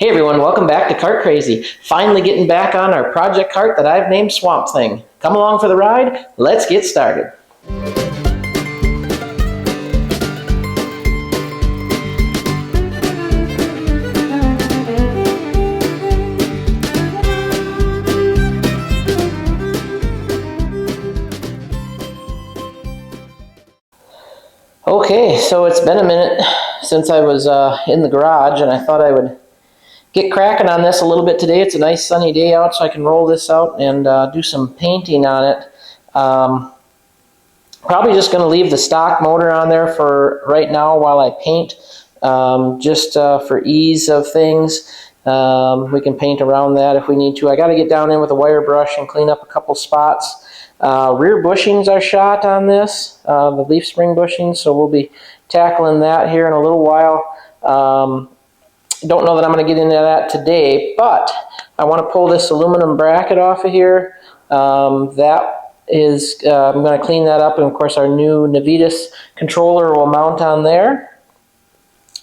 Hey everyone, welcome back to Kart Crazy. Finally getting back on our project cart that I've named Swamp Thing. Come along for the ride, let's get started. Okay, so it's been a minute since I was in the garage, and I thought I would get cracking on this a little bit today. It's a nice sunny day out, so I can roll this out and do some painting on it. Probably just going to leave the stock motor on there for right now while I paint, just for ease of things. We can paint around that if we need to. I got to get down in with a wire brush and clean up a couple spots. Rear bushings are shot on this, the leaf spring bushings, so we'll be tackling that here in a little while. Don't know that I'm going to get into that today, but I want to pull this aluminum bracket off of here. That is, I'm going to clean that up, and of course our new Navitas controller will mount on there.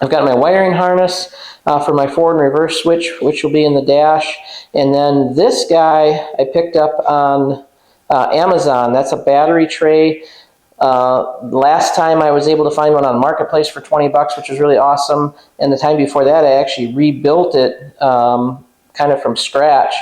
I've got my wiring harness for my forward and reverse switch, which will be in the dash. And then this guy I picked up on Amazon. That's a battery tray. Last time I was able to find one on Marketplace for 20 bucks, which was really awesome. And the time before that, I actually rebuilt it kind of from scratch.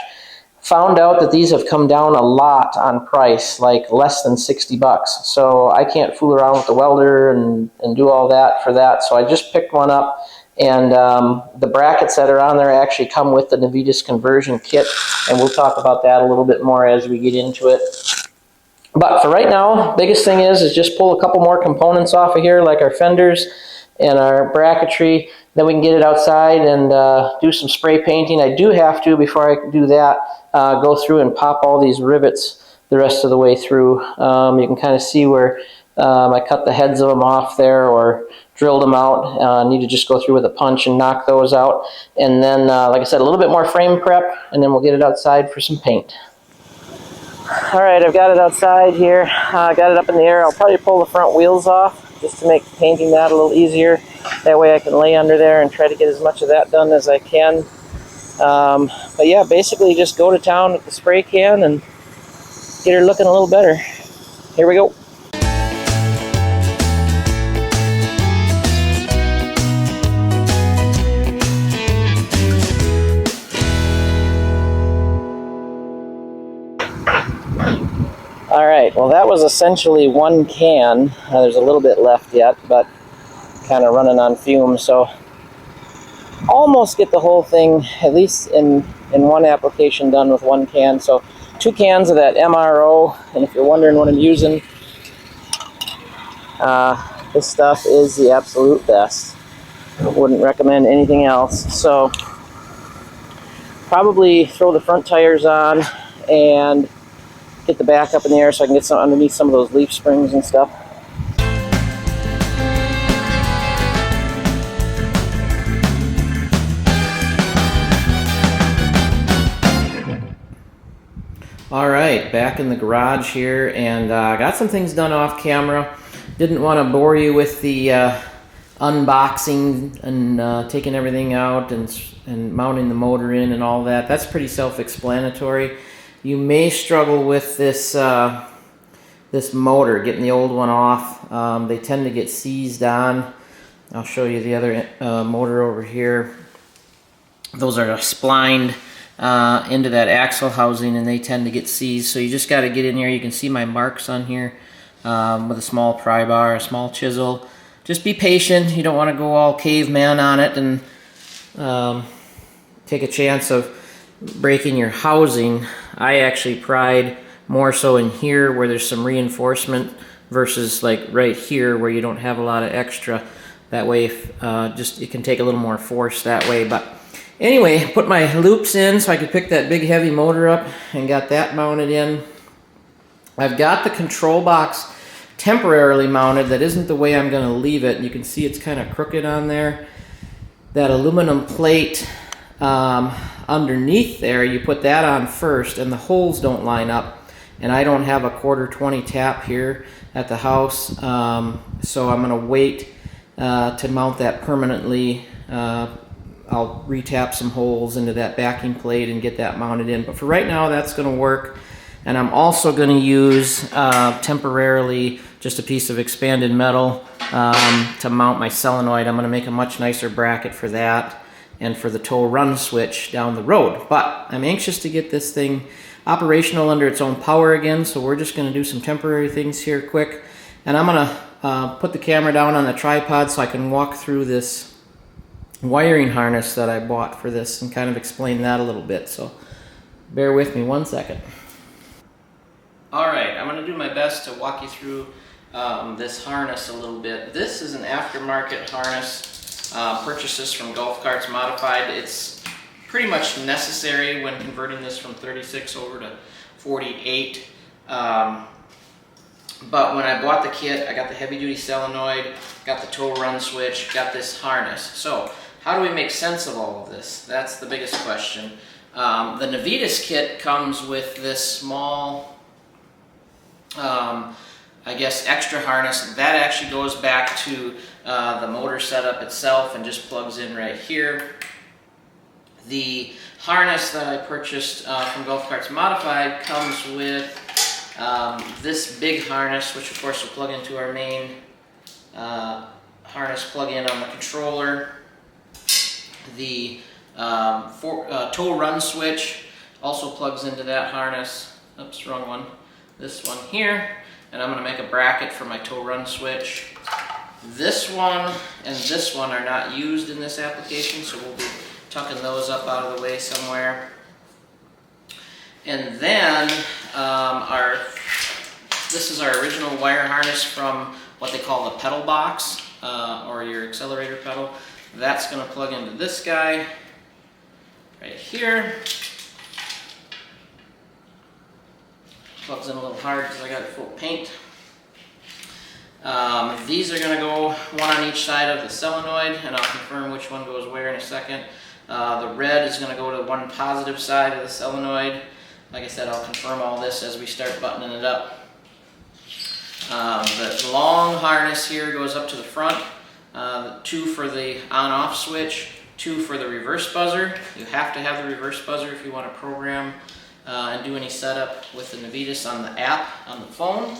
Found out that these have come down a lot on price, like less than 60 bucks. So I can't fool around with the welder and do all that for that. So I just picked one up, and the brackets that are on there actually come with the Navitas conversion kit, and we'll talk about that a little bit more as we get into it. But for right now, biggest thing is just pull a couple more components off of here, like our fenders and our bracketry. Then we can get it outside and do some spray painting. I do have to, before I do that, go through and pop all these rivets the rest of the way through. You can kind of see where I cut the heads of them off there or drilled them out. I need to just go through with a punch and knock those out. And then, like I said, a little bit more frame prep, and then we'll get it outside for some paint. Alright, I've got it outside here. I got it up in the air. I'll probably pull the front wheels off just to make painting that a little easier. That way I can lay under there and try to get as much of that done as I can. But yeah, basically just go to town with the spray can and get her looking a little better. Here we go. Alright, well that was essentially one can. There's a little bit left yet, but kind of running on fumes, so almost get the whole thing, at least in one application, done with one can. So 2 cans of that MRO, and if you're wondering what I'm using, this stuff is the absolute best. I wouldn't recommend anything else. So probably throw the front tires on and get the back up in the air so I can get some underneath some of those leaf springs and stuff. Alright, back in the garage here, and got some things done off camera. Didn't want to bore you with the unboxing and taking everything out and mounting the motor in and all that. That's pretty self-explanatory. You may struggle with this this motor, getting the old one off. They tend to get seized on. I'll show you the other motor over here. Those are splined into that axle housing, and they tend to get seized. So you just got to get in here. You can see my marks on here with a small pry bar, a small chisel. Just be patient. You don't want to go all caveman on it and take a chance of breaking your housing. I actually pried more so in here where there's some reinforcement versus like right here where you don't have a lot of extra. That way just it can take a little more force that way. But anyway, put my loops in so I could pick that big heavy motor up and got that mounted in. I've got the control box temporarily mounted. That isn't the way I'm going to leave it. You can see it's kind of crooked on there. That aluminum plate underneath there, you put that on first, and the holes don't line up. And I don't have a 1/4 tap here at the house, so I'm going to wait to mount that permanently I'll retap some holes into that backing plate and get that mounted in. But for right now, that's going to work. And I'm also going to use temporarily just a piece of expanded metal to mount my solenoid. I'm going to make a much nicer bracket for that and for the tow run switch down the road. But I'm anxious to get this thing operational under its own power again, so we're just going to do some temporary things here quick. And I'm going to put the camera down on the tripod so I can walk through this wiring harness that I bought for this and kind of explain that a little bit. So bear with me 1 second. Alright, I'm going to do my best to walk you through this harness a little bit. This is an aftermarket harness, purchased this from Golf Carts Modified. It's pretty much necessary when converting this from 36 over to 48. But when I bought the kit, I got the heavy duty solenoid, got the tow run switch, got this harness. So how do we make sense of all of this? That's the biggest question. The Navitas kit comes with this small I guess extra harness that actually goes back to the motor setup itself and just plugs in right here. The harness that I purchased from Golf Carts Modified comes with this big harness, which of course will plug into our main harness plug-in on the controller. The tow run switch also plugs into that harness. Oops, wrong one. This one here, and I'm going to make a bracket for my tow run switch. This one and this one are not used in this application, so we'll be tucking those up out of the way somewhere. And then this is our original wire harness from what they call the pedal box, or your accelerator pedal. That's going to plug into this guy right here. Plugs in a little hard because I got it full of paint. These are going to go one on each side of the solenoid, and I'll confirm which one goes where in a second. The red is going to go to one positive side of the solenoid. Like I said, I'll confirm all this as we start buttoning it up. The long harness here goes up to the front. 2 for the on-off switch, 2 for the reverse buzzer. You have to have the reverse buzzer if you want to program and do any setup with the Navitas on the app on the phone.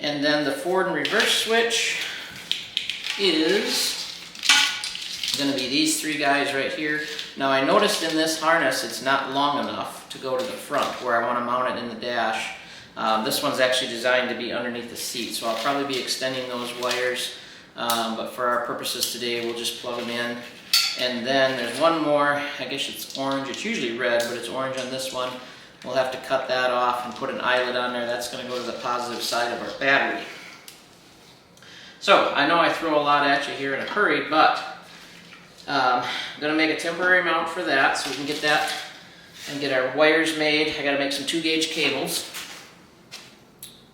And then the forward and reverse switch is going to be these 3 guys right here. Now I noticed in this harness it's not long enough to go to the front where I want to mount it in the dash. This one's actually designed to be underneath the seat, so I'll probably be extending those wires, but for our purposes today we'll just plug them in. And then there's one more, I guess it's orange, it's usually red, but it's orange on this one. We'll have to cut that off and put an eyelet on there. That's going to go to the positive side of our battery. So, I know I throw a lot at you here in a hurry, but I'm going to make a temporary mount for that so we can get that and get our wires made. I got to make some 2-gauge cables.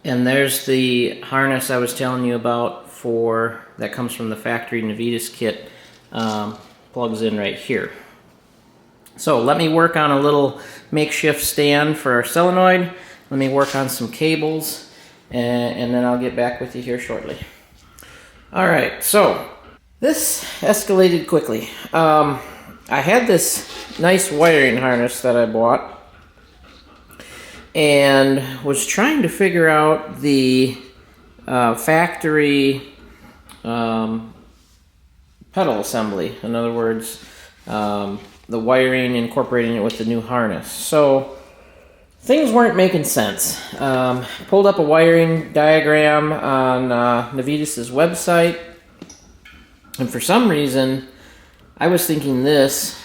And there's the harness I was telling you about that comes from the factory Navitas kit. Plugs in right here. So let me work on a little makeshift stand for our solenoid. Let me work on some cables, and then I'll get back with you here shortly. Alright, so this escalated quickly. I had this nice wiring harness that I bought and was trying to figure out the factory pedal assembly. In other words, the wiring, incorporating it with the new harness. So things weren't making sense. Pulled up a wiring diagram on Navitas' website, and for some reason I was thinking this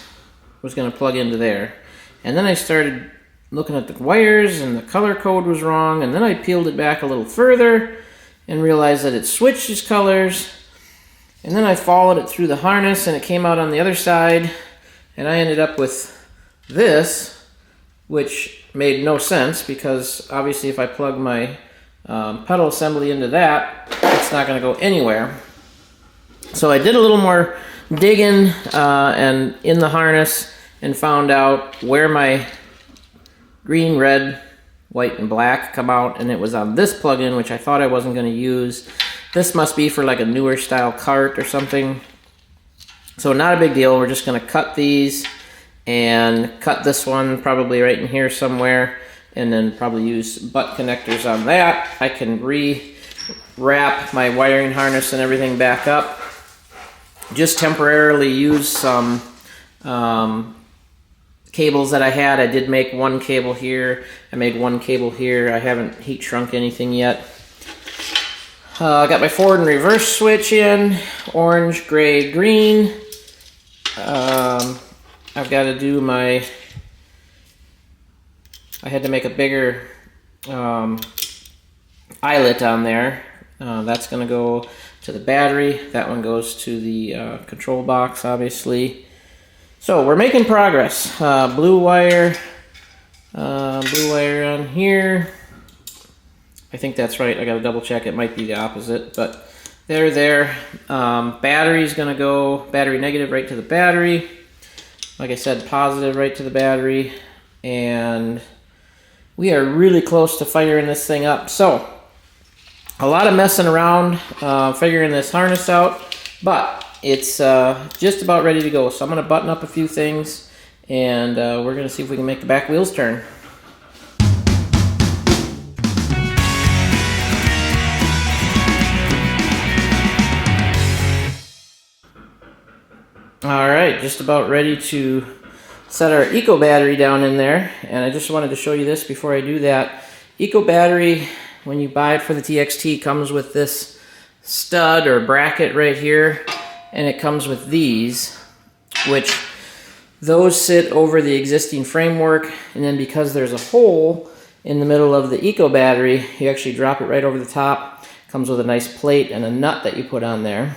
was going to plug into there. And then I started looking at the wires and the color code was wrong, and then I peeled it back a little further and realized that it switches colors. And then I followed it through the harness and it came out on the other side, and I ended up with this, which made no sense because obviously if I plug my pedal assembly into that, it's not going to go anywhere. So I did a little more digging and in the harness and found out where my green, red, white, and black come out, and it was on this plug-in, which I thought I wasn't going to use. This must be for like a newer style cart or something. So not a big deal. We're just going to cut these and cut this one probably right in here somewhere, and then probably use butt connectors on that. I can re-wrap my wiring harness and everything back up. Just temporarily use some cables that I had. I did make one cable here. I made one cable here. I haven't heat shrunk anything yet. I got my forward and reverse switch in, orange, gray, green. I've got to do my, I had to make a bigger eyelet on there. That's going to go to the battery. That one goes to the control box, obviously. So we're making progress. Blue wire on here. I think that's right. I got to double check. It might be the opposite, but they're there. Battery's going to go battery negative right to the battery. Like I said, positive right to the battery. And we are really close to firing this thing up. So a lot of messing around, figuring this harness out, but it's just about ready to go. So I'm going to button up a few things, and we're going to see if we can make the back wheels turn. Alright, just about ready to set our Eco battery down in there, and I just wanted to show you this before I do that. Eco battery, when you buy it for the TXT, comes with this stud or bracket right here, and it comes with these, which those sit over the existing framework, and then because there's a hole in the middle of the Eco battery, you actually drop it right over the top. Comes with a nice plate and a nut that you put on there.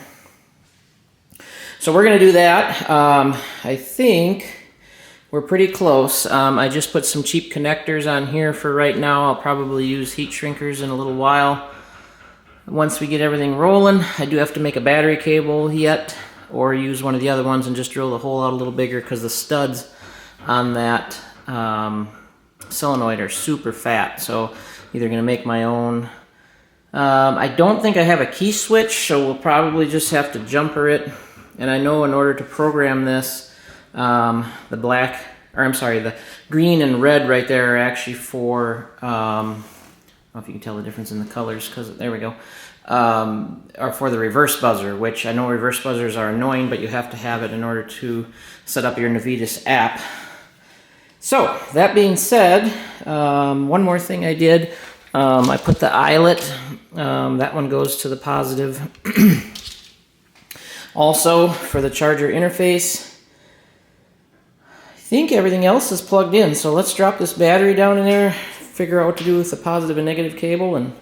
So we're going to do that. I think we're pretty close. I just put some cheap connectors on here for right now. I'll probably use heat shrinkers in a little while. Once we get everything rolling, I do have to make a battery cable yet, or use one of the other ones and just drill the hole out a little bigger, because the studs on that solenoid are super fat. So either going to make my own. I don't think I have a key switch, so we'll probably just have to jumper it. And I know in order to program this, the green and red right there are actually for, I don't know if you can tell the difference in the colors, because there we go, are for the reverse buzzer, which I know reverse buzzers are annoying, but you have to have it in order to set up your Navitas app. So, that being said, one more thing I did, I put the eyelet, that one goes to the positive. Also, for the charger interface, I think everything else is plugged in. So let's drop this battery down in there, figure out what to do with the positive and negative cable, and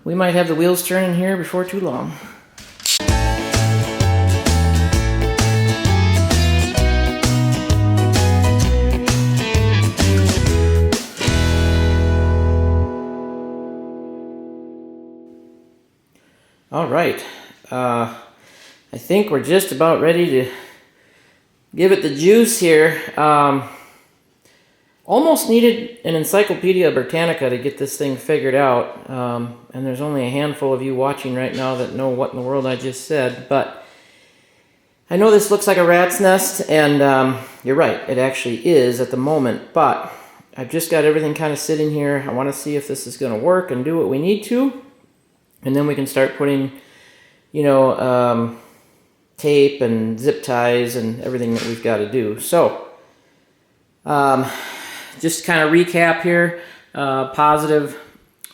we might have the wheels turning here before too long. All right. I think we're just about ready to give it the juice here. Almost needed an Encyclopedia Britannica to get this thing figured out. And there's only a handful of you watching right now that know what in the world I just said. But I know this looks like a rat's nest, and you're right, it actually is at the moment. But I've just got everything kind of sitting here. I want to see if this is going to work and do what we need to. And then we can start putting, you know, tape and zip ties and everything that we've got to do. So, just kind of recap here. Positive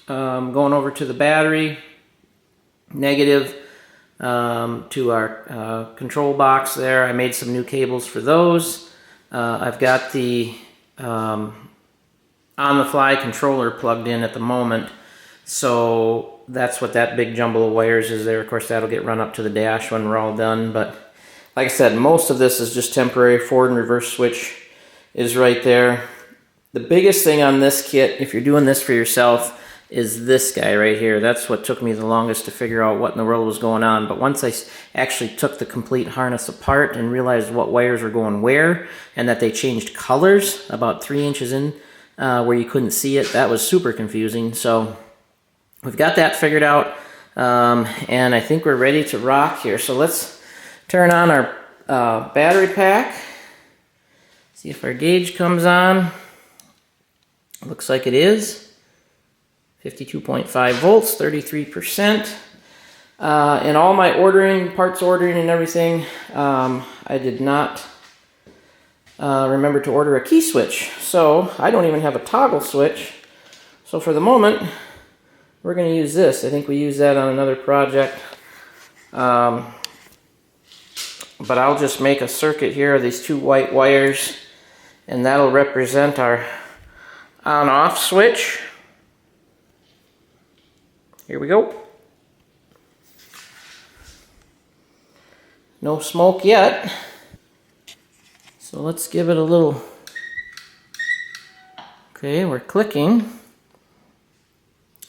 going over to the battery. Negative to our control box there. I made some new cables for those. I've got the on-the-fly controller plugged in at the moment. So that's what that big jumble of wires is there. Of course, that'll get run up to the dash when we're all done. But like I said, most of this is just temporary. Forward and reverse switch is right there. The biggest thing on this kit, if you're doing this for yourself, is this guy right here. That's what took me the longest to figure out what in the world was going on. But once I actually took the complete harness apart and realized what wires were going where, and that they changed colors about 3 inches in where you couldn't see it, that was super confusing. So we've got that figured out, and I think we're ready to rock here. So let's turn on our battery pack. See if our gauge comes on. Looks like it is. 52.5 volts, 33%. In all my ordering, parts ordering and everything, I did not remember to order a key switch. So I don't even have a toggle switch. So for the moment, we're going to use this. I think we used that on another project. But I'll just make a circuit here of these two white wires, and that'll represent our on-off switch. Here we go. No smoke yet. So let's give it a little... Okay, we're clicking.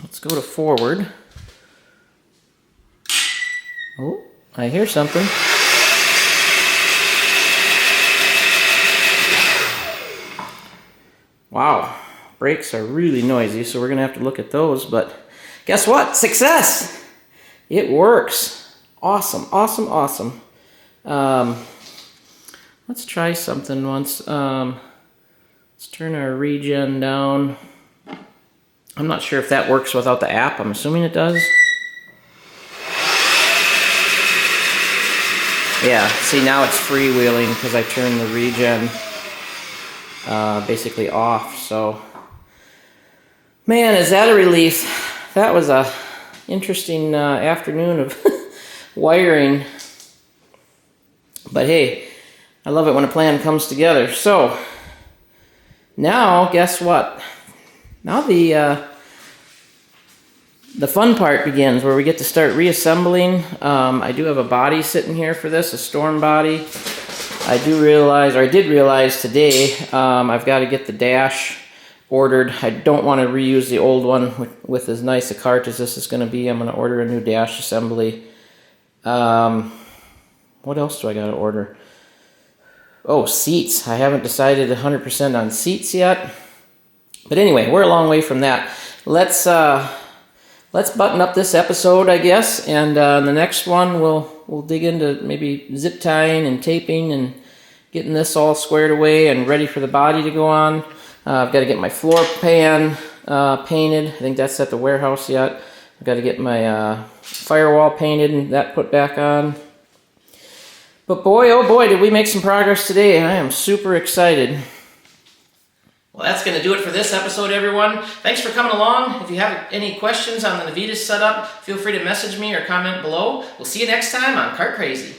Let's go to forward. Oh, I hear something. Wow, brakes are really noisy, so we're gonna have to look at those, but guess what? Success! It works. Awesome, awesome, awesome. Let's try something once. Let's turn our regen down. I'm not sure if that works without the app. I'm assuming it does. Yeah, see, now it's freewheeling because I turned the regen basically off. So, man, is that a relief. That was a interesting afternoon of wiring. But hey, I love it when a plan comes together. So, now, guess what? Now the fun part begins, where we get to start reassembling. I do have a body sitting here for this, a storm body. I did realize today I've got to get the dash ordered. I don't want to reuse the old one with as nice a cart as this is going to be. I'm going to order a new dash assembly. What else do I got to order? Oh, seats. I haven't decided 100% on seats yet. But anyway, we're a long way from that. Let's button up this episode, I guess, and the next one we'll dig into maybe zip tying and taping and getting this all squared away and ready for the body to go on. I've got to get my floor pan painted. I think that's at the warehouse yet. I've got to get my firewall painted and that put back on. But boy, oh boy, did we make some progress today. I am super excited. Well, that's going to do it for this episode, everyone. Thanks for coming along. If you have any questions on the Navitas setup, feel free to message me or comment below. We'll see you next time on Kart Crazy.